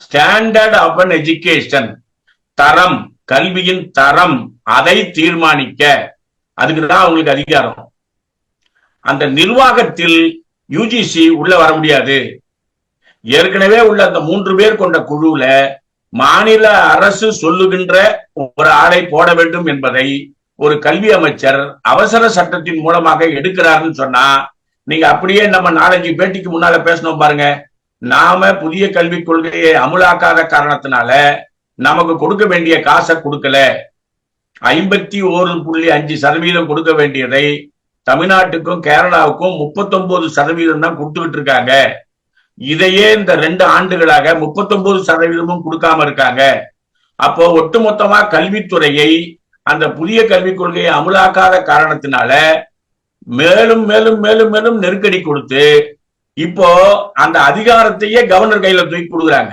Standard of an education, தரம், கல்வியின் தரம், அதை தீர்மானிக்க அதுக்குதான் அவங்களுக்கு அதிகாரம். அந்த நிர்வாகத்தில் யுஜிசி உள்ள வர முடியாது. ஏற்கனவே உள்ள அந்த 3 பேர் கொண்ட குழுல மாநில அரசு சொல்லுகின்ற ஒரு ஆளை போட வேண்டும் என்பதை ஒரு கல்வி அமைச்சர் அவசர சட்டத்தின் மூலமாக எடுக்கிறாருன்னு சொன்னா, நீங்க அப்படியே நம்ம 4-5 பேட்டிக்கு முன்னால பேசணும் பாருங்க. நாம புதிய கல்விக் கொள்கையை அமுலாக்காத காரணத்தினால நமக்கு கொடுக்க வேண்டிய காசை கொடுக்கல. 51.5% கொடுக்க வேண்டியதை தமிழ்நாட்டுக்கும் கேரளாவுக்கும் 39% தான் கொடுத்துக்கிட்டு இருக்காங்க. இதையே இந்த 2 ஆண்டுகளாக 39% கொடுக்காம இருக்காங்க. அப்போ ஒட்டுமொத்தமா கல்வித்துறையை அந்த புதிய கல்விக் கொள்கையை அமுலாக்காத காரணத்தினால மேலும் மேலும் மேலும் மேலும் நெருக்கடி கொடுத்து இப்போ அந்த அதிகாரத்தையே கவர்னர் கையில தூக்கி கொடுக்குறாங்க.